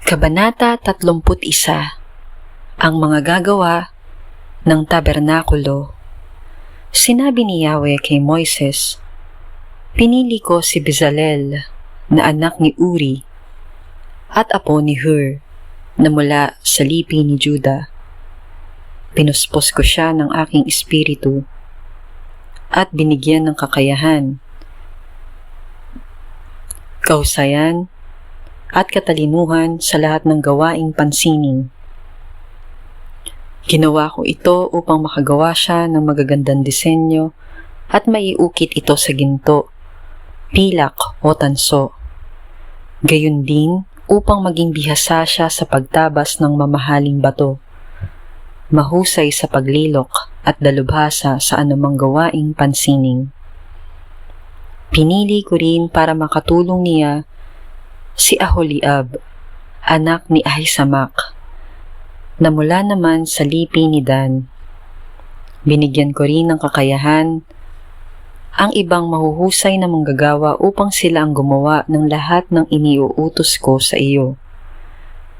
Kabanata 31. Ang mga gagawa ng tabernakulo. Sinabi ni Yahweh kay Moises, "Pinili ko si Bezalel na anak ni Uri at apo ni Hur na mula sa lipi ni Juda. Pinuspos ko siya ng aking espiritu at binigyan ng kakayahan, kahusayan at katalinuhan sa lahat ng gawaing pansining. Ginawa ko ito upang makagawa siya ng magagandang disenyo at maiukit ito sa ginto, pilak o tanso. Gayon din upang maging bihasa siya sa pagtabas ng mamahaling bato, mahusay sa paglilok at dalubhasa sa anumang gawaing pansining. Pinili ko rin para makatulong niya si Aholiab, anak ni Ahisamak, na mula naman sa lipi ni Dan. Binigyan ko rin ng kakayahan ang ibang mahuhusay na manggagawa upang sila ang gumawa ng lahat ng iniuutos ko sa iyo.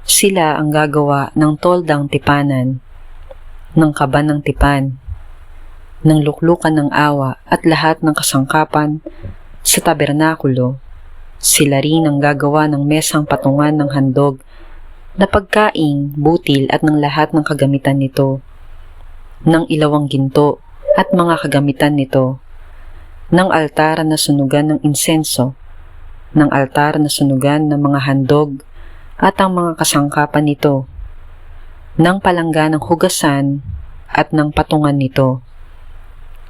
Sila ang gagawa ng toldang tipanan, ng kaban ng tipan, ng luklukan ng awa at lahat ng kasangkapan sa tabernakulo. Sila rin ang gagawa ng mesang patungan ng handog na pagkaing, butil at ng lahat ng kagamitan nito, ng ilawang ginto at mga kagamitan nito, ng altar na sunugan ng insenso, ng altar na sunugan ng mga handog at ang mga kasangkapan nito, ng palangga ng hugasan at ng patungan nito.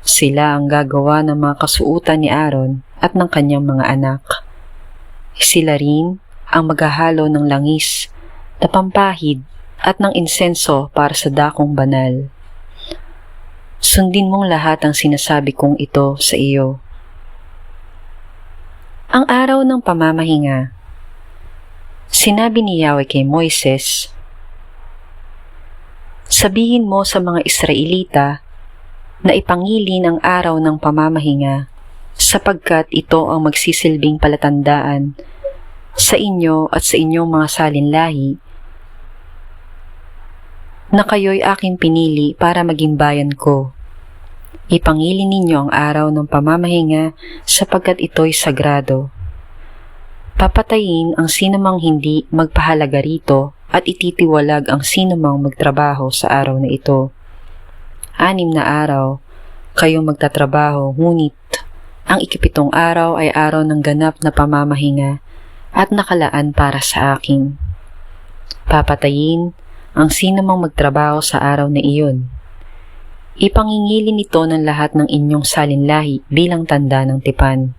Sila ang gagawa ng mga kasuutan ni Aaron at ng kanyang mga anak. Sila rin ang maghahalo ng langis na pampahid at ng insenso para sa dakong banal. Sundin mong lahat ang sinasabi kong ito sa iyo." Ang araw ng pamamahinga. Sinabi ni Yahweh kay Moises, "Sabihin mo sa mga Israelita na ipangilin ang araw ng pamamahinga sapagkat ito ang magsisilbing palatandaan sa inyo at sa inyong mga salinlahi na kayo'y aking pinili para maging bayan ko. Ipangilin ninyo ang araw ng pamamahinga sapagkat ito'y sagrado. Papatayin ang sinumang hindi magpahalaga rito at ititiwalag ang sinumang magtrabaho sa araw na ito. 6 na araw kayong magtatrabaho, ngunit ang ikapitong araw ay araw ng ganap na pamamahinga at nakalaan para sa akin. Papatayin ang sinumang magtrabaho sa araw na iyon. Ipangingilin ito ng lahat ng inyong salinlahi bilang tanda ng tipan.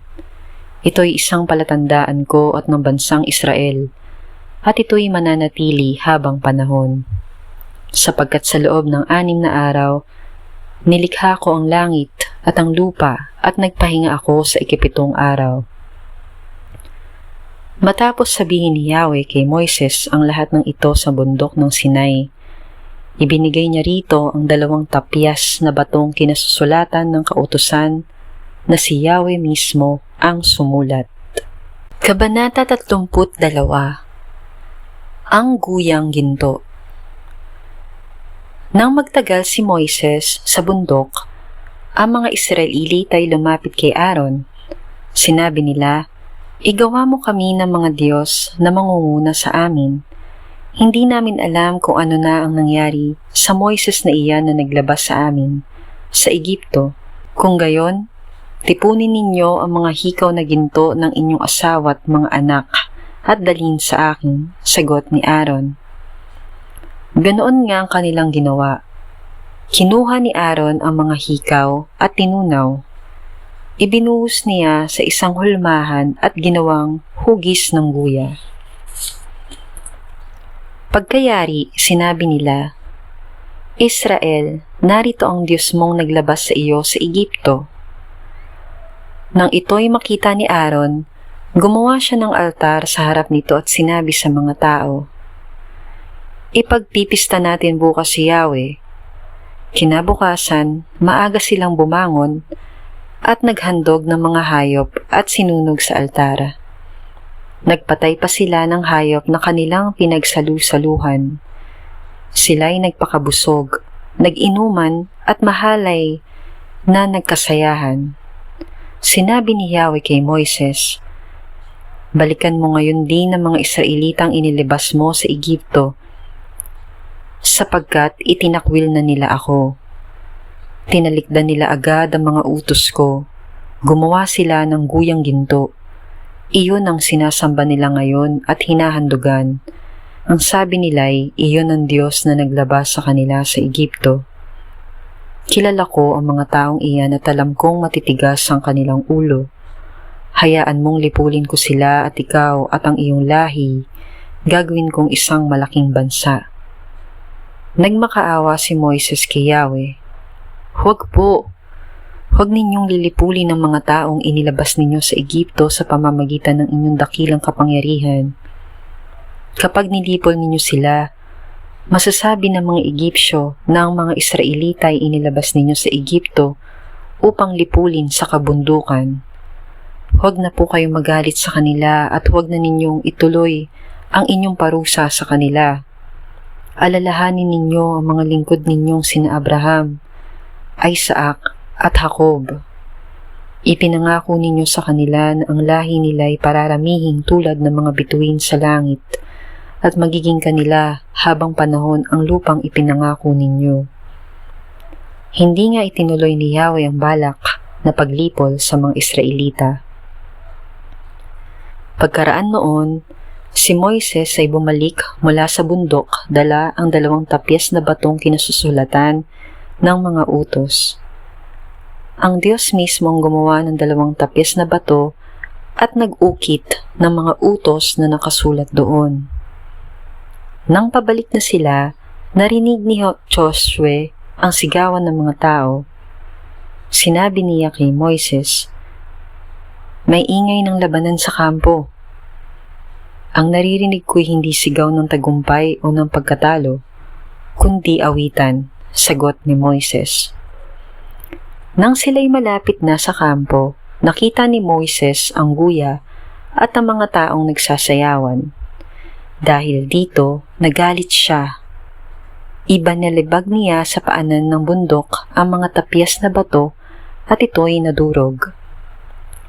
Ito'y isang palatandaan ko at ng bansang Israel, at ito'y mananatili habang panahon. Sapagkat sa loob ng 6 na araw, nilikha ko ang langit at ang lupa at nagpahinga ako sa ikapitong araw." Matapos sabihin ni Yahweh kay Moises ang lahat ng ito sa bundok ng Sinai, ibinigay niya rito ang 2 tapyas na batong kinasusulatan ng kautusan na si Yahweh mismo ang sumulat. Kabanata 32. Ang guyang ginto. Nang magtagal si Moises sa bundok, ang mga Israelita ay lumapit kay Aaron. Sinabi nila, "Igawa mo kami ng mga Diyos na mangunguna sa amin. Hindi namin alam kung ano na ang nangyari sa Moises na iyan na naglabas sa amin, sa Egipto. Kung gayon, tipunin ninyo ang mga hikaw na ginto ng inyong asawa at mga anak at dalhin sa akin," sagot ni Aaron. Ganoon nga ang kanilang ginawa. Kinuha ni Aaron ang mga hikaw at tinunaw. Ibinuhos niya sa isang hulmahan at ginawang hugis ng guya. Pagkayari, sinabi nila, "Israel, narito ang Diyos mong naglabas sa iyo sa Egipto." Nang ito'y makita ni Aaron, gumawa siya ng altar sa harap nito at sinabi sa mga tao, "Ipagpipista natin bukas si Yahweh." Kinabukasan, maaga silang bumangon at naghandog ng mga hayop at sinunog sa altara. Nagpatay pa sila ng hayop na kanilang pinagsalu-saluhan. Sila'y nagpakabusog, nag-inuman at mahalay na nagkasayahan. Sinabi ni Yahweh kay Moises, "Balikan mo ngayon din ang mga Israelitang inilabas mo sa Egipto, sapagkat itinakwil na nila ako. Tinalikdan nila agad ang mga utos ko. Gumawa sila ng guyang ginto. Iyon ang sinasamba nila ngayon at hinahandugan. Ang sabi nila'y iyon ang Diyos na naglabas sa kanila sa Egipto. Kilala ko ang mga taong iyan at alam kong matitigas ang kanilang ulo. Hayaan mong lipulin ko sila at ikaw at ang iyong lahi, gagawin kong isang malaking bansa." Nagmakaawa si Moises kay Yahweh. "Huwag po! Huwag ninyong lilipulin ng mga taong inilabas ninyo sa Egipto sa pamamagitan ng inyong dakilang kapangyarihan. Kapag nilipol ninyo sila, masasabi ng mga Egyptyo na ang mga Israelita ay inilabas ninyo sa Egipto upang lipulin sa kabundukan. Huwag na po kayong magalit sa kanila at huwag na ninyong ituloy ang inyong parusa sa kanila. Alalahanin ninyo ang mga lingkod ninyong sina Abraham, Isaac at Jacob. Ipinangako ninyo sa kanila na ang lahi nila ay pararamihing tulad ng mga bituin sa langit at magiging kanila habang panahon ang lupang ipinangako ninyo." Hindi nga itinuloy ni Yahweh ang balak na paglipol sa mga Israelita. Pagkaraan noon, si Moises ay bumalik mula sa bundok, dala ang 2 tapyas na batong kinasusulatan ng mga utos. Ang Diyos mismo ang gumawa ng 2 tapyas na bato at nag-ukit ng mga utos na nakasulat doon. Nang pabalik na sila, narinig ni Joshua ang sigawan ng mga tao. Sinabi niya kay Moises, "May ingay ng labanan sa kampo. Ang naririnig ko'y hindi sigaw ng tagumpay o ng pagkatalo, kundi awitan," sagot ni Moises. Nang sila'y malapit na sa kampo, nakita ni Moises ang guya at ang mga taong nagsasayawan. Dahil dito, nagalit siya. Ibanalibag niya sa paanan ng bundok ang mga tapyas na bato at ito'y nadurog.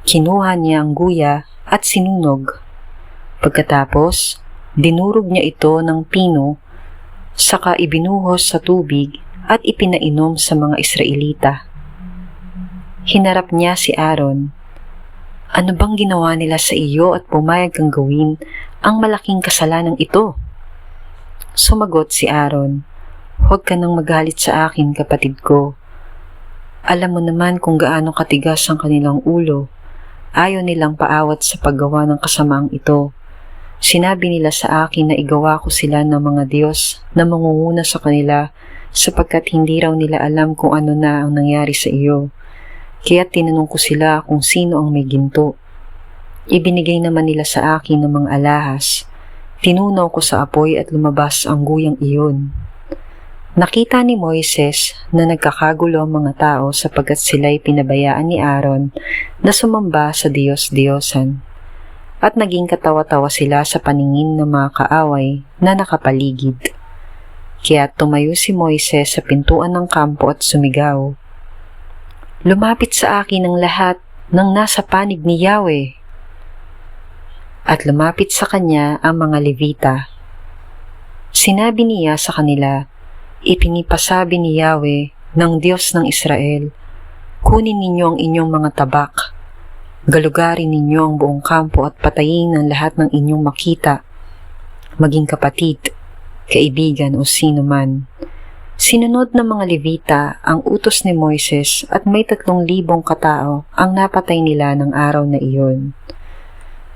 Kinuha niya ang guya at sinunog. Pagkatapos, dinurog niya ito ng pino, saka ibinuhos sa tubig at ipinainom sa mga Israelita. Hinarap niya si Aaron. "Ano bang ginawa nila sa iyo at pumayag kang gawin ang malaking kasalanang ito?" Sumagot si Aaron, "Huwag ka nang magalit sa akin, kapatid ko. Alam mo naman kung gaano katigas ang kanilang ulo. Ayaw nilang paawat sa paggawa ng kasamaang ito. Sinabi nila sa akin na igawa ko sila ng mga Diyos na mangunguna sa kanila sapagkat hindi raw nila alam kung ano na ang nangyari sa iyo. Kaya tinanong ko sila kung sino ang may ginto. Ibinigay naman nila sa akin ng mga alahas. Tinunaw ko sa apoy at lumabas ang guyang iyon." Nakita ni Moises na nagkakagulo ang mga tao sapagkat sila'y pinabayaan ni Aaron na sumamba sa Diyos-Diyosan. At naging katawa-tawa sila sa paningin ng mga kaaway na nakapaligid. Kaya tumayo si Moises sa pintuan ng kampo at sumigaw, "Lumapit sa akin ang lahat ng nasa panig ni Yahweh." At lumapit sa kanya ang mga Levita. Sinabi niya sa kanila, "Ipinipasabi ni Yahweh ng Diyos ng Israel, kunin ninyo ang inyong mga tabak, galugarin ninyo ang buong kampo at patayin ang lahat ng inyong makita, maging kapatid, kaibigan o sino man." Sinunod ng mga Levita ang utos ni Moises at may 3,000 katao ang napatay nila ng araw na iyon.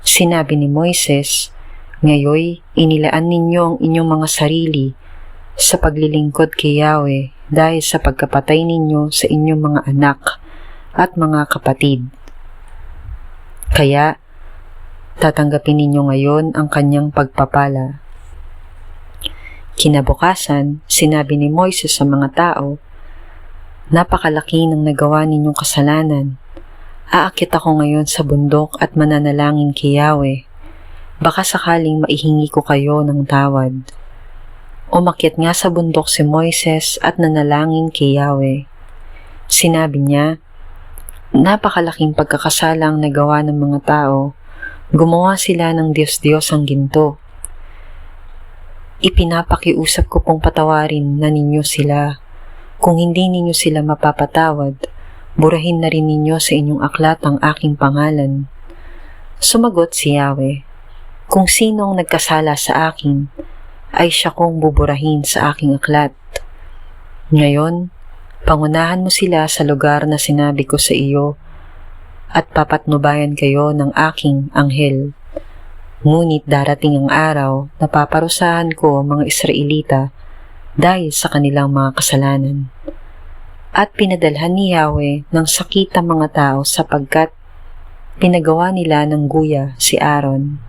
Sinabi ni Moises, "Ngayoy, inilaan ninyo ang inyong mga sarili sa paglilingkod kay Yahweh dahil sa pagkapatay ninyo sa inyong mga anak at mga kapatid. Kaya, tatanggapin ninyo ngayon ang kanyang pagpapala." Kinabukasan, sinabi ni Moises sa mga tao, "Napakalaki ng nagawa ninyong kasalanan. Aakyat ako ngayon sa bundok at mananalangin kay Yahweh. baka sakaling maihingi ko kayo ng tawad. Umakyat nga sa bundok si Moises at nanalangin kay Yahweh. Sinabi niya, napakalaking pagkakasalang nagawa ng mga tao, gumawa sila ng Diyos-Diyos ang ginto. Ipinapakiusap ko pong patawarin na ninyo sila. Kung hindi ninyo sila mapapatawad, burahin na rin ninyo sa inyong aklat ang aking pangalan. Sumagot si Yahweh, kung sino ang nagkasala sa akin, ay siya kong buburahin sa aking aklat. Ngayon, pangunahan mo sila sa lugar na sinabi ko sa iyo, at papatnubayan kayo ng aking anghel. Ngunit darating ang araw na paparusahan ko ang mga Israelita dahil sa kanilang mga kasalanan. At pinadalhan ni Yahweh ng sakit ang mga tao sapagkat pinagawa nila ng guya si Aaron.